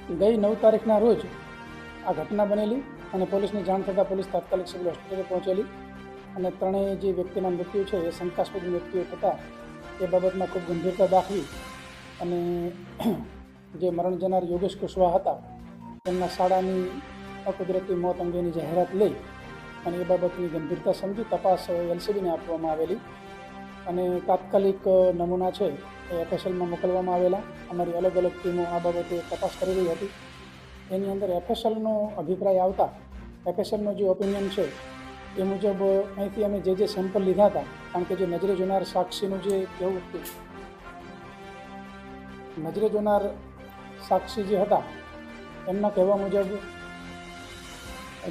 ગઈ 9 તારીખના રોજ આ ઘટના બનેલી અને પોલીસની જાણ થતાં પોલીસ તાત્કાલિક સિવિલ હોસ્પિટલે પહોંચેલી અને ત્રણેય જે વ્યક્તિના મૃત્યુ છે એ શંકાસ્પદ મૃત્યુ થતાં એ બાબતમાં ખૂબ ગંભીરતા દાખવી અને જે મરણ જનાર યોગેશ કુશવાહ હતા તેમના શાળાની અકુદરતી મોત અંગેની જાહેરાત લઈ અને એ બાબતની ગંભીરતા સમજી તપાસ એલસીબીને આપવામાં આવેલી અને તાત્કાલિક નમૂના છે એ એફએસએલમાં મોકલવામાં આવેલા. અમારી અલગ અલગ ટીમો આ બાબતે તપાસ કરી રહી હતી. એની અંદર એફએસએલનો અભિપ્રાય આવતા એફએસએલનો જે ઓપિનિયન છે એ મુજબ અહીંથી અમે જે સેમ્પલ લીધા હતા, કારણ કે જે નજરે જોનાર સાક્ષીનું જે કહેવું હતું, નજરે જોનાર સાક્ષી જે હતા એમના કહેવા મુજબ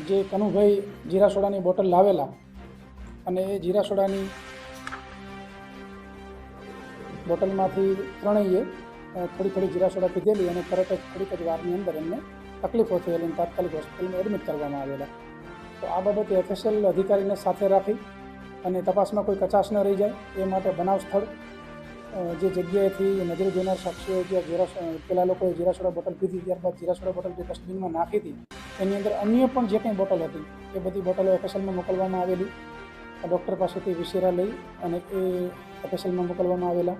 જે કનુભાઈ જીરા સોડાની બોટલ લાવેલા અને એ જીરા સોડાની બોટલમાંથી ત્રણેય થોડી જીરા સોડા પીધેલી અને તરત જ થોડીક જ વારની અંદર એમને તકલીફો થયેલી અને તાત્કાલિક હોસ્પિટલમાં એડમિટ કરવામાં આવેલા. તો આ બાબતે એફએસએલ અધિકારીને સાથે રાખી અને તપાસમાં કોઈ કચાશ ન રહી જાય એ માટે બનાવ સ્થળ જે જગ્યાએથી નજરે જોનાર સાક્ષીઓ જ્યાં પેલા લોકોએ જીરા સોડા બોટલ પીધી, ત્યારબાદ જીરા સોડા બોટલ જે ડસ્ટબિનમાં નાખી હતી એની અંદર અન્ય પણ જે કંઈ બોટલ હતી એ બધી બોટલો એફએસએલમાં મોકલવામાં આવેલી. ડૉક્ટર પાસેથી વિશેરા લઈ અને એ એફએસએલમાં મોકલવામાં આવેલા.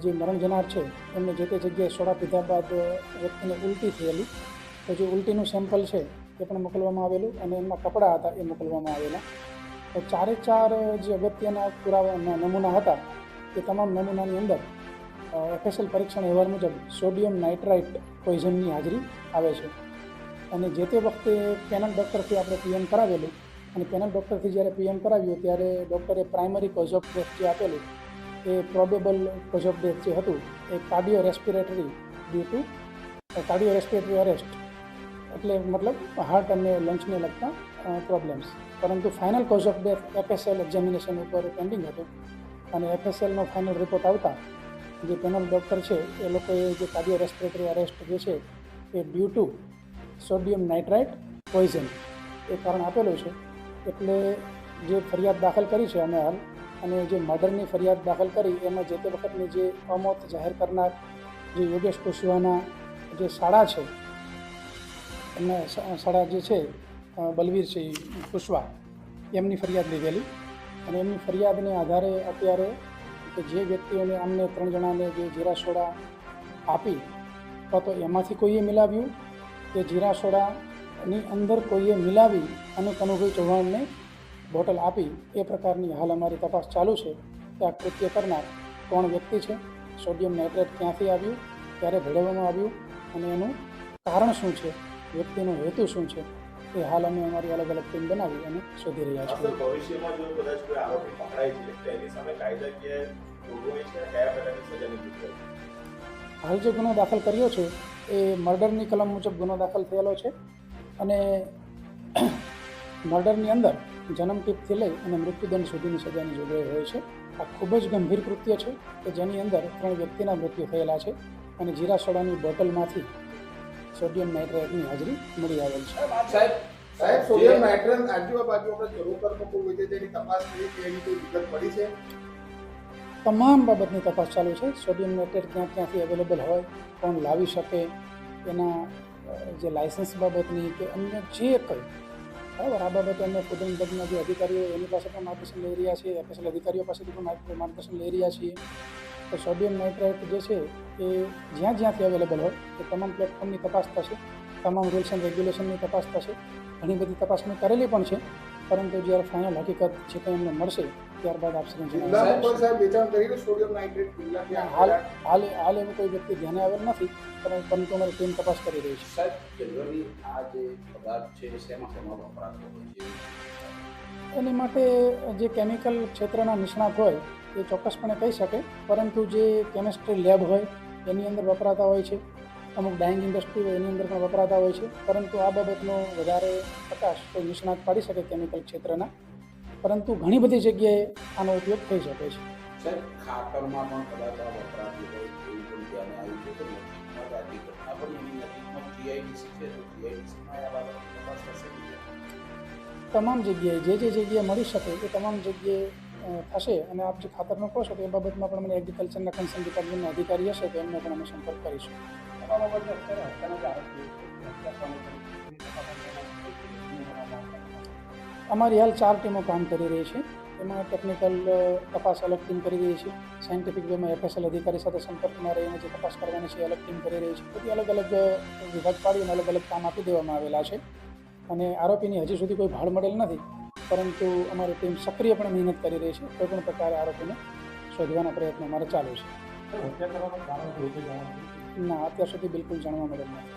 જે મરણ જનાર છે એમને જે તે જગ્યાએ સોડા પીધા બાદ વ્યક્તિને ઉલટી થયેલી, તો જે ઉલટીનું સેમ્પલ છે એ પણ મોકલવામાં આવેલું અને એમના કપડાં હતા એ મોકલવામાં આવેલા. તો ચારે ચાર જે અગત્યના પુરાવા નમૂના હતા એ તમામ નમૂનાની અંદર એફએસએલ પરીક્ષણ અહેવાલ મુજબ સોડિયમ નાઇટ્રાઇટ પોઈઝનની હાજરી આવે છે. અને જે તે વખતે પેનલ ડૉક્ટરથી આપણે પીએમ કરાવેલું અને પેનલ ડૉક્ટરથી જ્યારે પીએમ કરાવ્યું ત્યારે ડૉક્ટરે પ્રાઇમરી કોઝ ઓફ ડેથ જે આપેલું એ પ્રોબેબલ કોઝ ઓફ ડેથ જે હતું એ cardio respiratory due to cardio respiratory arrest, એટલે મતલબ હાર્ટ અને લંગ્સને લગતા પ્રોબ્લેમ્સ. પરંતુ final cause of death FSL examination ઉપર પેન્ડિંગ હતું અને એફએસએલનો ફાઇનલ રિપોર્ટ આવતા જે પેનલ ડૉક્ટર છે એ લોકોએ જે કાર્ડિયો રેસ્પિરેટરી અરેસ્ટ જે છે એ due to sodium nitrite poison એ કારણ આપેલું છે. એટલે જે ફરિયાદ દાખલ કરી છે અમે હાલ, અને જે મર્ડરની ફરિયાદ દાખલ કરી એમાં જે તે વખતની જે અમોત જાહેર કરનાર જે યોગેશ કુશવાહના જે શાળા છે એમના શાળા જે છે બલવીરસિંહ કુશવાહ એમની ફરિયાદ લીધેલી અને એમની ફરિયાદને આધારે અત્યારે કે જે વ્યક્તિઓને અમને 3 જણાને જે જીરા સોડા આપી તો એમાંથી કોઈએ મિલાવ્યું કે જીરા સોડાની અંદર કોઈએ મિલાવી અને કનુભાઈ ચૌહાણને બોટલ આપી, એ પ્રકારની હાલ અમારી તપાસ ચાલુ છે કે આ કૃત્ય કરનાર કોણ વ્યક્તિ છે, સોડિયમ નાઇટ્રેટ ક્યાંથી આવ્યું, ક્યારે ભેળવવામાં આવ્યું અને એનું કારણ શું છે, વ્યક્તિનો હેતુ શું છે, એ હાલ અમે અમારી અલગ અલગ ટીમ બનાવી અને શોધી રહ્યા છીએ. ભવિષ્યમાં જો કદાચ કોઈ આરોપી પકડાય છે તો એની સામે કાયદાકીય જોગવાઈ છે, કયા પ્રકારની સજાની જોગવાઈ? હાલ જે ગુનો દાખલ કર્યો છે એ મર્ડરની કલમ મુજબ ગુનો દાખલ થયેલો છે અને મર્ડરની અંદર જન્મટીપથી લઈ અને મૃત્યુદંડ સુધીની સજાની જોગવાઈ હોય છે. આ ખૂબ જ ગંભીર કૃત્ય છે કે જેની અંદર 3 વ્યક્તિના મૃત્યુ થયેલા છે અને જીરા સોડાની બોટલમાંથી સોડિયમ નાઇટ્રેટની હાજરી મળી આવેલ છે. સાહેબ સોડિયમ નાઇટ્રેટ આજુબાજુ આપણે ચરોતરમાં કોઈ રીતે તેની તપાસ કરી કે એની કોઈ વિગત પડી છે? તમામ બાબતની તપાસ ચાલુ છે. સોડિયમ નાઇટ્રેટ ક્યાંથી અવેલેબલ હોય, કોણ લાવી શકે, એના જે લાયસન્સ બાબતની કે અન્ય જે કંઈ, બરાબર, આ બાબતે અમે ફૂડ એન્ડ ડ્રગના જે અધિકારીઓ એની પાસે પણ માર્ગદર્શન લઈ રહ્યા છીએ, એફએસએલ અધિકારીઓ પાસેથી પણ માર્ગદર્શન લઈ રહ્યા છીએ. તો સોડિયમ નાઇટ્રેટ જે છે એ જ્યાંથી અવેલેબલ હોય એ તમામ પ્લેટફોર્મની તપાસ થશે, તમામ રૂલ્સ એન્ડ રેગ્યુલેશનની તપાસ થશે. ઘણી બધી તપાસ મેં કરેલી પણ છે, પરંતુ જ્યારે ફાઇનલ હકીકત જે કંઈ અમને મળશે ત્યારબાદ આપશે. હાલ એવું કોઈ વ્યક્તિ ધ્યાને આવેલ નથી, પરંતુ અમારી ટીમ તપાસ કરી રહી છે. એની માટે જે કેમિકલ ક્ષેત્રના નિષ્ણાત હોય એ ચોક્કસપણે કહી શકે, પરંતુ જે કેમિસ્ટ્રી લેબ હોય એની અંદર વપરાતા હોય છે, અમુક ડાઇંગ ઇન્ડસ્ટ્રી હોય એની અંદર પણ વપરાતા હોય છે, પરંતુ આ બાબતનો વધારે પ્રકાશ કોઈ નિષ્ણાત પાડી શકે કેમિકલ ક્ષેત્રના, પરંતુ ઘણી બધી જગ્યાએ આનો ઉપયોગ થઈ શકે છે. સાહેબ, ખાતરમાં પણ કદાચ આ વપરાતું હોય એવું પણ ધ્યાને આવ્યું છે કે નજીકમાં આટલી ઘટના પણ એની નજીકમાં જીઆઈડીસી છે તો જીઆઈડીસીમાં આ બાબતની તપાસ થશે. તમામ જગ્યાએ જે જગ્યાએ મળી શકે એ તમામ જગ્યાએ થશે અને આપ જે ખાતરનો કહો છો તો એ બાબતમાં પણ મને એગ્રીકલ્ચરના કન્સર્ન ડિપાર્ટમેન્ટના અધિકારી હશે તો એમને પણ અમે સંપર્ક કરીશું. અમારી હાલ 4 ટીમો કામ કરી રહી છે. એમાં ટેકનિકલ તપાસ અલગ ટીમ કરી રહી છે, સાયન્ટિફિક વેમાં FSL અધિકારી સાથે સંપર્કમાં રહીને જે તપાસ કરવાની છે એ અલગ ટીમ કરી રહી છે. બધી અલગ અલગ વિભાગ પાડીને અલગ અલગ કામ આપી દેવામાં આવેલા છે અને આરોપીની હજી સુધી કોઈ ભાળ મળેલ નથી, પરંતુ અમારી ટીમ સક્રિયપણે મહેનત કરી રહી છે. કોઈપણ પ્રકારે આરોપીને શોધવાના પ્રયત્નો અમારે ચાલુ છે. ના, અત્યાર સુધી બિલકુલ જાણવા મળેલ નથી.